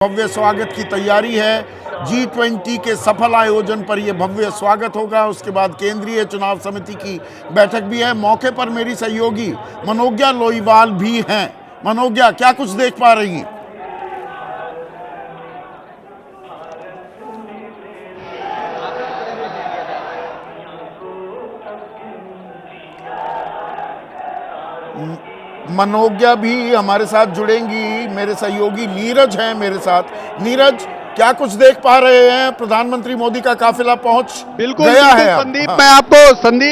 भव्य स्वागत की तैयारी है। G20 के सफल आयोजन पर यह भव्य स्वागत होगा। उसके बाद केंद्रीय चुनाव समिति की बैठक भी है। मौके पर मेरी सहयोगी मनोज्ञा लोईवाल भी हैं। मनोज्ञा, क्या कुछ देख पा रही हैं? मनोज्ञा भी हमारे साथ जुड़ेंगी। मेरे सहयोगी नीरज हैं मेरे साथ। नीरज, क्या कुछ देख पा रहे हैं? प्रधानमंत्री मोदी का काफिला पहुंच गया है। संदीप, हाँ। मैं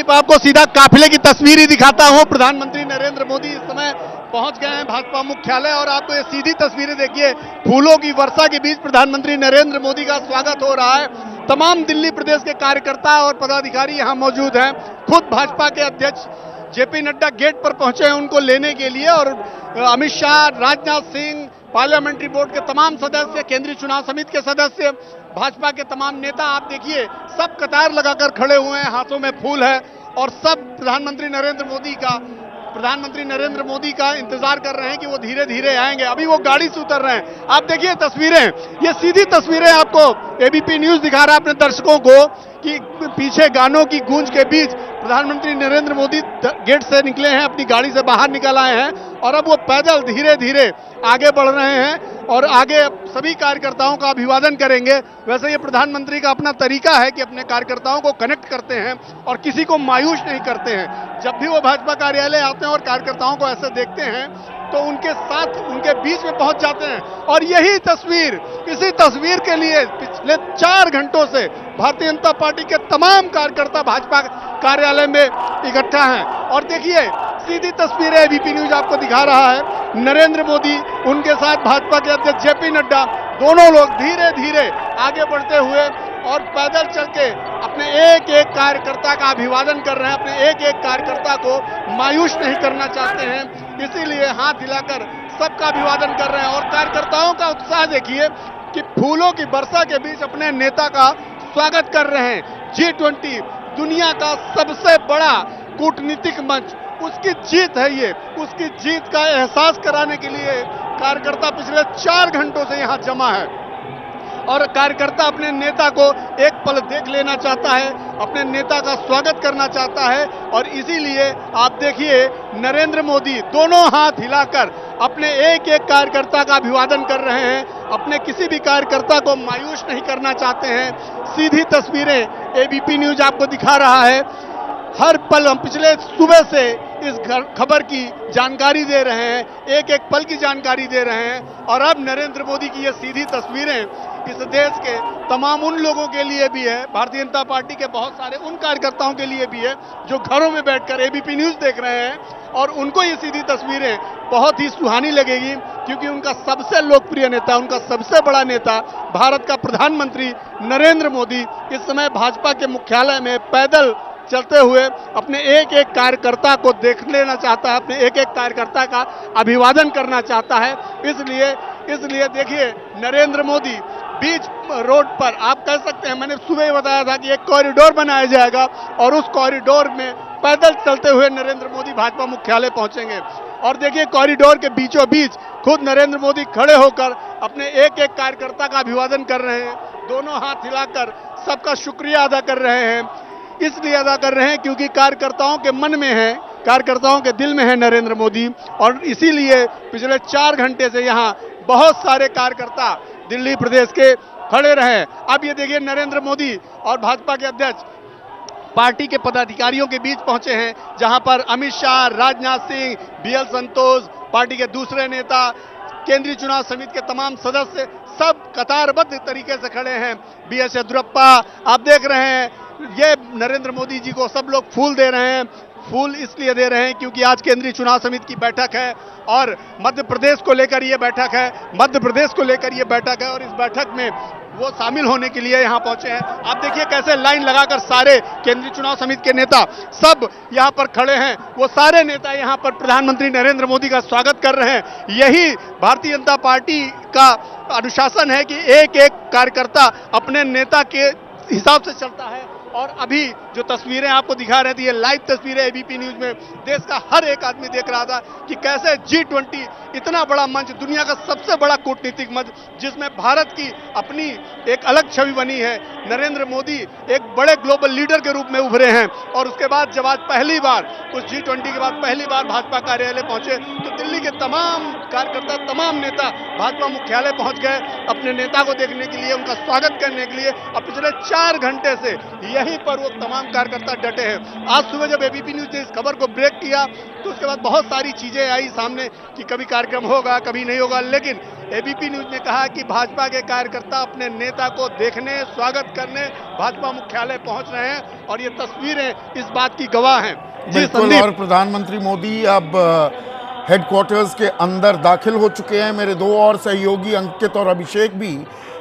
आपको सीधा काफिले की तस्वीर ही दिखाता हूं। प्रधानमंत्री नरेंद्र मोदी इस समय पहुंच गए हैं भाजपा मुख्यालय और आपको ये सीधी तस्वीरें देखिए। फूलों की वर्षा के बीच प्रधानमंत्री नरेंद्र मोदी का स्वागत हो रहा है। तमाम दिल्ली प्रदेश के कार्यकर्ता और पदाधिकारी यहां मौजूद हैं। खुद भाजपा के अध्यक्ष जेपी नड्डा गेट पर पहुंचे हैं उनको लेने के लिए, और अमित शाह, राजनाथ सिंह, पार्लियामेंट्री बोर्ड के तमाम सदस्य, केंद्रीय चुनाव समिति के सदस्य, भाजपा के तमाम नेता आप देखिए सब कतार लगाकर खड़े हुए हैं, हाथों में फूल है और सब प्रधानमंत्री नरेंद्र मोदी का इंतजार कर रहे हैं कि वो धीरे धीरे आएंगे। अभी वो गाड़ी से उतर रहे हैं। आप देखिए तस्वीरें, ये सीधी तस्वीरें आपको एबीपी न्यूज दिखा रहा है अपने दर्शकों को कि पीछे गानों की गूंज के बीच प्रधानमंत्री नरेंद्र मोदी गेट से निकले हैं, अपनी गाड़ी से बाहर निकल आए हैं और अब वो पैदल धीरे धीरे आगे बढ़ रहे हैं और आगे सभी कार्यकर्ताओं का अभिवादन करेंगे। वैसे ये प्रधानमंत्री का अपना तरीका है कि अपने कार्यकर्ताओं को कनेक्ट करते हैं और किसी को मायूस नहीं करते हैं। जब भी वो भाजपा कार्यालय आते हैं और कार्यकर्ताओं को ऐसे देखते हैं तो उनके साथ, उनके बीच में पहुंच जाते हैं। और यही तस्वीर, इसी तस्वीर के लिए पिछले 4 घंटों से भारतीय जनता पार्टी के तमाम कार्यकर्ता भाजपा कार्यालय में इकट्ठा हैं। और देखिए सीधी तस्वीरें एबीपी न्यूज आपको दिखा रहा है। नरेंद्र मोदी, उनके साथ भाजपा के अध्यक्ष जेपी नड्डा, दोनों लोग धीरे धीरे आगे बढ़ते हुए और पैदल चल के अपने एक एक कार्यकर्ता का अभिवादन कर रहे हैं। अपने एक एक कार्यकर्ता को मायूस नहीं करना चाहते हैं, इसीलिए हाथ हिलाकर सबका अभिवादन कर रहे हैं। और कार्यकर्ताओं का उत्साह देखिए कि फूलों की वर्षा के बीच अपने नेता का स्वागत कर रहे हैं। G20 दुनिया का सबसे बड़ा कूटनीतिक मंच, उसकी जीत है ये। उसकी जीत का एहसास कराने के लिए कार्यकर्ता पिछले 4 घंटों से यहां जमा है और कार्यकर्ता अपने नेता को एक पल देख लेना चाहता है, अपने नेता का स्वागत करना चाहता है। और इसीलिए आप देखिए नरेंद्र मोदी दोनों हाथ हिलाकर अपने एक एक कार्यकर्ता का अभिवादन कर रहे हैं। अपने किसी भी कार्यकर्ता को मायूस नहीं करना चाहते हैं। सीधी तस्वीरें एबीपी न्यूज आपको दिखा रहा है। हर पल हम पिछले सुबह से इस खबर की जानकारी दे रहे हैं, एक एक पल की जानकारी दे रहे हैं। और अब नरेंद्र मोदी की ये सीधी तस्वीरें इस देश के तमाम उन लोगों के लिए भी है, भारतीय जनता पार्टी के बहुत सारे उन कार्यकर्ताओं के लिए भी है जो घरों में बैठकर एबीपी न्यूज देख रहे हैं। और उनको ये सीधी तस्वीरें बहुत ही सुहानी लगेगी क्योंकि उनका सबसे लोकप्रिय नेता, उनका सबसे बड़ा नेता, भारत का प्रधानमंत्री नरेंद्र मोदी इस समय भाजपा के मुख्यालय में पैदल चलते हुए अपने एक एक कार्यकर्ता को देख लेना चाहता है, अपने एक एक कार्यकर्ता का अभिवादन करना चाहता है। इसलिए देखिए नरेंद्र मोदी बीच रोड पर, आप कह सकते हैं, मैंने सुबह ही बताया था कि एक कॉरिडोर बनाया जाएगा और उस कॉरिडोर में पैदल चलते हुए नरेंद्र मोदी भाजपा मुख्यालय पहुंचेंगे। और देखिए कॉरिडोर के बीचों बीच खुद नरेंद्र मोदी खड़े होकर अपने एक एक कार्यकर्ता का अभिवादन कर रहे हैं, दोनों हाथ हिलाकर सबका शुक्रिया अदा कर रहे हैं। इसलिए अदा कर रहे हैं क्योंकि कार्यकर्ताओं के मन में है, कार्यकर्ताओं के दिल में है नरेंद्र मोदी। और इसीलिए पिछले 4 घंटे से यहाँ बहुत सारे कार्यकर्ता दिल्ली प्रदेश के खड़े रहे। अब ये देखिए नरेंद्र मोदी और भाजपा के अध्यक्ष पार्टी के पदाधिकारियों के बीच पहुंचे हैं, जहां पर अमित शाह, राजनाथ सिंह, BL संतोष, पार्टी के दूसरे नेता, केंद्रीय चुनाव समिति के तमाम सदस्य सब कतारबद्ध तरीके से खड़े हैं। BS येदियुरप्पा आप देख रहे हैं, ये नरेंद्र मोदी जी को सब लोग फूल दे रहे हैं। फूल इसलिए दे रहे हैं क्योंकि आज केंद्रीय चुनाव समिति की बैठक है और मध्य प्रदेश को लेकर ये बैठक है और इस बैठक में वो शामिल होने के लिए यहाँ पहुंचे हैं। आप देखिए कैसे लाइन लगाकर सारे केंद्रीय चुनाव समिति के नेता सब यहाँ पर खड़े हैं। वो सारे नेता यहाँ पर प्रधानमंत्री नरेंद्र मोदी का स्वागत कर रहे हैं। यही भारतीय जनता पार्टी का अनुशासन है कि एक एक कार्यकर्ता अपने नेता के हिसाब से चलता है और अभी जो तस्वीरें आपको दिखा रहे थे, ये लाइव तस्वीरें एबीपी न्यूज में देश का हर एक आदमी देख रहा था कि कैसे G20 इतना बड़ा मंच, दुनिया का सबसे बड़ा कूटनीतिक मंच, जिसमें भारत की अपनी एक अलग छवि बनी है। नरेंद्र मोदी एक बड़े ग्लोबल लीडर के रूप में उभरे हैं और उसके बाद जब आज पहली बार उस G20 के बाद पहली बार भाजपा कार्यालय पहुंचे तो दिल्ली के तमाम कार्यकर्ता, तमाम नेता भाजपा मुख्यालय पहुंच गए अपने नेता को देखने के लिए, उनका स्वागत करने के लिए। और पिछले 4 घंटे से यहीं पर वो तमाम कार्यकर्ता डटे हैं। आज सुबह जब एबीपी न्यूज ने इस खबर को ब्रेक किया तो उसके बाद बहुत सारी चीजें आई सामने कि कभी कार्यक्रम होगा, कभी नहीं होगा, लेकिन एबीपी न्यूज ने कहा कि भाजपा के कार्यकर्ता अपने नेता को देखने, स्वागत करने भाजपा मुख्यालय पहुंच रहे हैं और ये तस्वीरें इस बात की गवाह हैं। जी बिल्कुल, और प्रधानमंत्री मोदी अब हेडक्वार्टर्स के अंदर दाखिल हो चुके हैं। मेरे 2 और सहयोगी अंकित और अभिषेक भी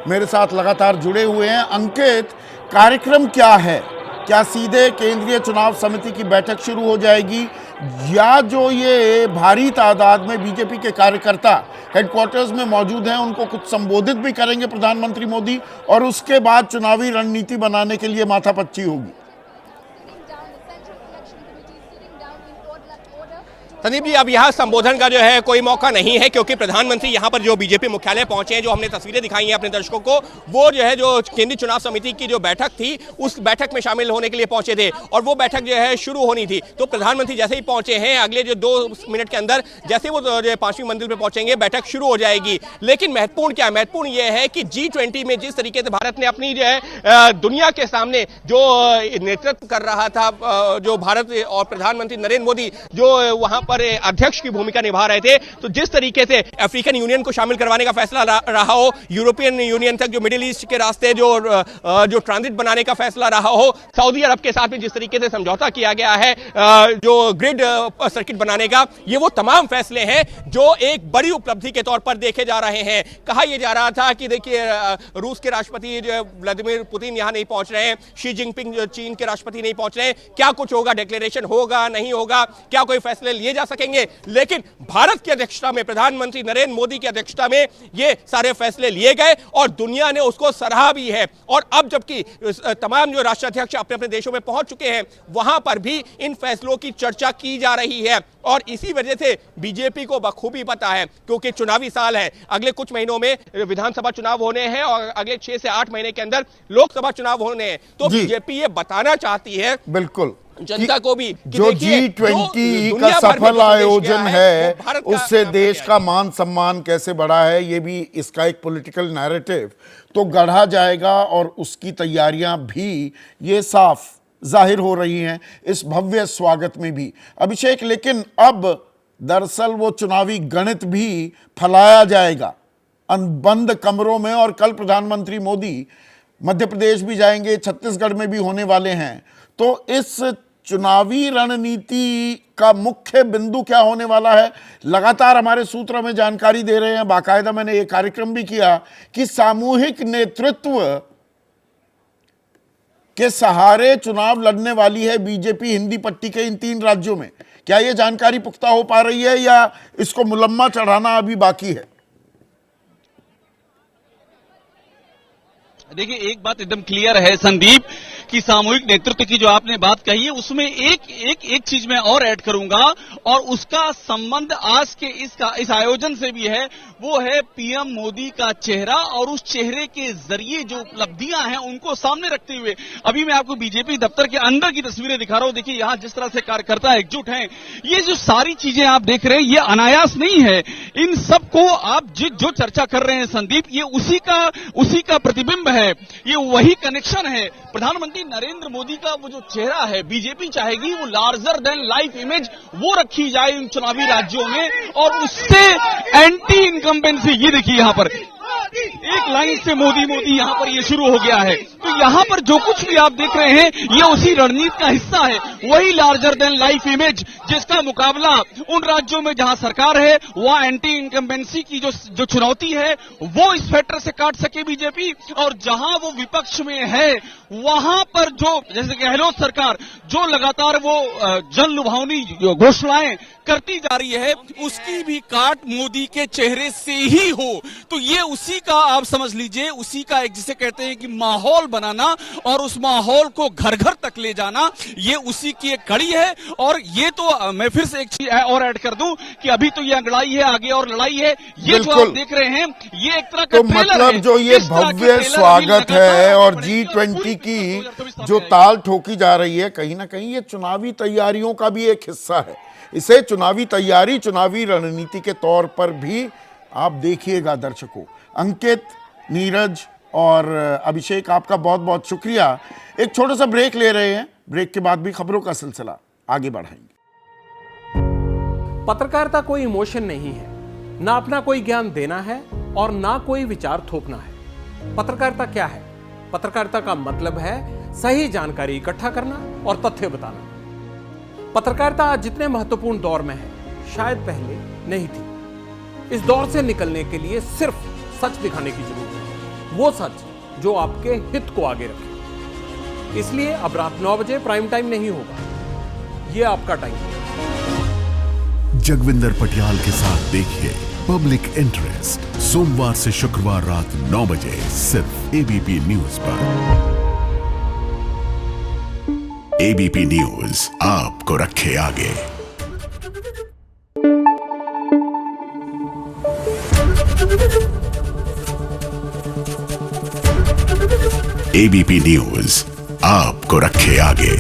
मेरे साथ लगातार जुड़े हुए हैं। अंकित, कार्यक्रम क्या है? क्या सीधे केंद्रीय चुनाव समिति की बैठक शुरू हो जाएगी या जो ये भारी तादाद में बीजेपी के कार्यकर्ता हेडक्वार्टर्स में मौजूद हैं उनको कुछ संबोधित भी करेंगे प्रधानमंत्री मोदी और उसके बाद चुनावी रणनीति बनाने के लिए माथापच्ची होगी? संदीप जी, अब यहाँ संबोधन का जो है कोई मौका नहीं है क्योंकि प्रधानमंत्री यहाँ पर जो बीजेपी मुख्यालय पहुंचे हैं, जो हमने तस्वीरें दिखाई हैं अपने दर्शकों को, वो जो है जो केंद्रीय चुनाव समिति की जो बैठक थी उस बैठक में शामिल होने के लिए पहुंचे थे और वो बैठक जो है शुरू होनी थी। तो प्रधानमंत्री जैसे ही पहुंचे हैं, अगले जो 2 मिनट के अंदर जैसे वो जो 5वीं मंजिल पर पहुंचेंगे, बैठक शुरू हो जाएगी। लेकिन महत्वपूर्ण क्या है? महत्वपूर्ण ये है कि G20 में जिस तरीके से भारत ने अपनी जो है दुनिया के सामने जो नेतृत्व कर रहा था, जो भारत और प्रधानमंत्री नरेंद्र मोदी जो वहां पर अध्यक्ष की भूमिका निभा रहे थे, तो जिस तरीके से अफ्रीकन यूनियन को शामिल करवाने का फैसला रहा हो, यूरोपियन यूनियन तक जो मिडिल ईस्ट के रास्ते जो ट्रांजिट बनाने का फैसला रहा हो, सऊदी अरब के साथ में जिस तरीके से समझौता किया गया है जो ग्रिड सर्किट बनाने का, ये वो तमाम फैसले हैं जो एक बड़ी उपलब्धि के तौर पर देखे जा रहे हैं। कहा यह जा रहा था कि देखिए रूस के राष्ट्रपति जो व्लादिमीर पुतिन यहां नहीं पहुंच रहे हैं, शी जिनपिंग जो चीन के राष्ट्रपति नहीं पहुंच रहे हैं, क्या कुछ होगा, डिक्लेरेशन होगा नहीं होगा, क्या कोई फैसले लिए जा सकेंगे? लेकिन भारत की अध्यक्षता में, प्रधानमंत्री नरेंद्र मोदी की अध्यक्षता में ये सारे फैसले लिए गए और दुनिया ने उसको सराहा भी है। और अब जबकि तमाम जो राष्ट्राध्यक्ष अपने अपने देशों में पहुंच चुके हैं, वहां पर भी इन फैसलों की चर्चा की जा रही है और इसी वजह से बीजेपी को बखूबी पता है, क्योंकि चुनावी साल है, अगले कुछ महीनों में विधानसभा चुनाव होने हैं और अगले 6 से 8 महीने के अंदर लोकसभा चुनाव होने हैं। तो बीजेपी ये बताना चाहती है बिल्कुल जनता को भी कि जो G20 का सफल आयोजन है उससे देश का मान सम्मान कैसे बढ़ा है, ये भी इसका एक पॉलिटिकल नैरेटिव तो गढ़ा जाएगा और उसकी तैयारियां भी ये साफ जाहिर हो रही हैं इस भव्य स्वागत में भी। अभिषेक, लेकिन अब दरअसल वो चुनावी गणित भी फैलाया जाएगा बंद कमरों में और कल प्रधानमंत्री मोदी मध्य प्रदेश भी जाएंगे, छत्तीसगढ़ में भी होने वाले हैं। तो इस चुनावी रणनीति का मुख्य बिंदु क्या होने वाला है? लगातार हमारे सूत्र हमें जानकारी दे रहे हैं, बाकायदा मैंने ये कार्यक्रम भी किया कि सामूहिक नेतृत्व के सहारे चुनाव लड़ने वाली है बीजेपी हिंदी पट्टी के इन 3 राज्यों में। क्या यह जानकारी पुख्ता हो पा रही है या इसको मुलम्मा चढ़ाना अभी बाकी है? देखिए, एक बात एकदम क्लियर है संदीप कि सामूहिक नेतृत्व की जो आपने बात कही है उसमें एक चीज मैं और ऐड करूंगा और उसका संबंध आज के इस आयोजन से भी है, वो है पीएम मोदी का चेहरा और उस चेहरे के जरिए जो उपलब्धियां हैं उनको सामने रखते हुए। अभी मैं आपको बीजेपी दफ्तर के अंदर की तस्वीरें दिखा रहा हूं। देखिए यहाँ जिस तरह से कार्यकर्ता एकजुट हैं, ये जो सारी चीजें आप देख रहे हैं ये अनायास नहीं है। इन सबको आप जो चर्चा कर रहे हैं संदीप, ये उसी का प्रतिबिंब है, ये वही कनेक्शन है। प्रधानमंत्री नरेंद्र मोदी का वो जो चेहरा है, बीजेपी चाहेगी वो लार्जर देन लाइफ इमेज वो रखी जाए इन चुनावी राज्यों में और उससे एंटी इनकम्बेंसी, ये देखिए यहाँ पर एक लाइन से मोदी मोदी यहाँ पर ये शुरू हो गया है। तो यहाँ पर जो कुछ भी आप देख रहे हैं ये उसी रणनीति का हिस्सा है, वही लार्जर देन लाइफ इमेज जिसका मुकाबला उन राज्यों में जहां सरकार है वहां एंटी इनकम्बेंसी की जो चुनौती है वो इस फैक्टर से काट सके बीजेपी, और जहां वो विपक्ष में है वहां पर जो जैसे गहलोत सरकार जो लगातार वो जन लुभावनी घोषणाएं करती जा रही है उसकी भी काट मोदी के चेहरे से ही हो। तो ये उसी का आप समझ लीजिए उसी का एक जिसे कहते हैं कि माहौल बनाना और उस माहौल को घर घर तक ले जाना, ये उसी की एक कड़ी है। और ये तो मैं फिर से एक चीज और ऐड कर दूं कि अभी तो ये लड़ाई है, आगे और लड़ाई है। ये जो आप देख रहे हैं ये एक तरह का तो ट्रेलर मतलब है। जो ये इस तरह के भव्य ट्रेलर स्वागत अभी है और लगातार G20 की 2024 जो ताल ठोकी जा रही है, कहीं ना कहीं ये चुनावी तैयारियों का भी एक हिस्सा है। इसे चुनावी तैयारी, चुनावी रणनीति के तौर पर भी आप देखिएगा दर्शकों। अंकित, नीरज और अभिषेक, आपका बहुत बहुत शुक्रिया। एक छोटा सा ब्रेक ले रहे हैं, ब्रेक के बाद भी खबरों का सिलसिला आगे बढ़ाएंगे। पत्रकारिता कोई इमोशन नहीं है, ना अपना कोई ज्ञान देना है और ना कोई विचार थोपना है। पत्रकारिता क्या है? पत्रकारिता का मतलब है सही जानकारी इकट्ठा करना और तथ्य बताना। पत्रकारिता आज जितने महत्वपूर्ण दौर में है, शायद पहले नहीं थी। इस दौर से निकलने के लिए सिर्फ सच दिखाने की जरूरत है, वो सच जो आपके हित को आगे रखे। इसलिए अब रात 9 बजे प्राइम टाइम नहीं होगा, ये आपका टाइम है। जगविंदर पटियाल के साथ देखिए पब्लिक इंटरेस्ट, सोमवार से शुक्रवार रात 9 बजे सिर्फ एबीपी न्यूज पर। एबीपी न्यूज आपको रखे आगे। एबीपी न्यूज आपको रखे आगे।